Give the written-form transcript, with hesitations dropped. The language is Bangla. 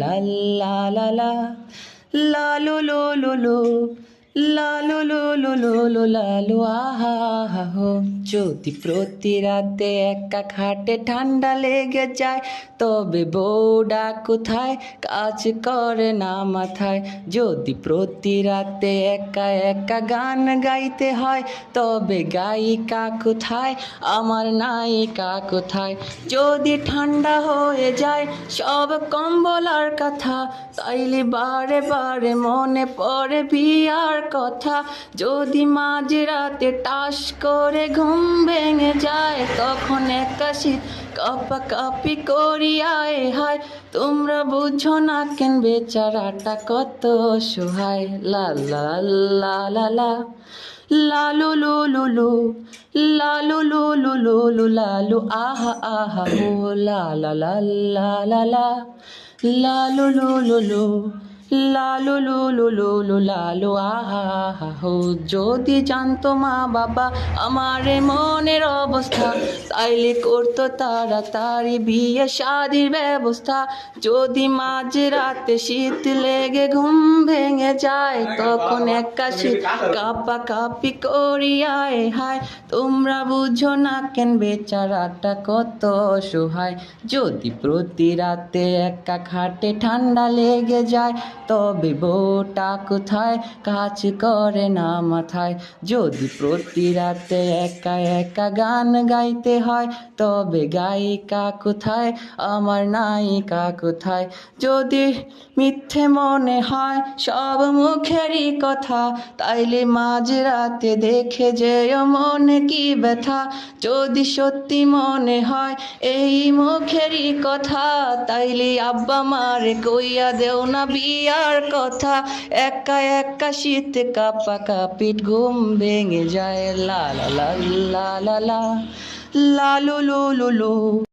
লা লা লা লা লা লু লু লু লু লা লু লু লু লু লু লা লু আহা আহা হো। যদি প্রতি রাতে একা খাটে ঠান্ডা লেগে যায়, তবে বউডা কোথায়, কাজ করে না মাথায়। যদি প্রতি রাতে একা একা গান গাইতে হয়, তবে গায়িকা কোথায়, আমার নায়িকা কোথায়। যদি ঠান্ডা হয়ে যায় সব কম্বল আর কাঁথা, তাইলে বারে বারে মনে পড়ে বিয়ার কথা। যদি মাঝরাতে টাস করে ঘুম ভেঙে যায়, তখন একা শীত কাঁপাকাঁপি করি আয় হায়। তোমরা বুঝো না কেন বেচারাটা কত অসহায়। লা লা লা লা লা লা লু লু লু লু লা লু লু লু লু লু লা লু আহা আহা হো। লা লা লা লা লা লা লা লু লু লু লু লা লু লু লু লু লু লা লু আহা আহা হো। যদি জানতো মা বাবা আমার এ মনের অবস্থা, তাইলে করতো তাড়াতাড়ি বিয়ে শাদির ব্যবস্থা। যদি মাঝরাতে শীত লেগে ঘুম ভেঙে যায়, তখন একা শীত কাঁপাকাঁপি করি আয় হায়। তোমরা বুঝো না কেন বেচারাটা কত অসহায়। যদি প্রতি রাতে একা খাটে ঠান্ডা লেগে যায়, তবে বউটা কোথায়, কাজ করে না মাথায়। যদি প্রতি রাতে একা একা গান গাইতে হয়, তবে গায়িকা কোথায়, আমার নায়িকা কোথায়। যদি মিথ্যে মনে হয় সব মুখেরই কথা, তাইলে মাঝরাতে দেখে যেও মনে কি ব্যথা। যদি সত্যি মনে হয় এই মুখেরই কথা, তাইলে আব্বা মারে কইয়া দেও না বিয়ার কথা। একা একা শীতে কাঁপাকাঁপি ঘুম ভেঙে যায়। লা লা লা লা লা লা লা লু লু লু লু।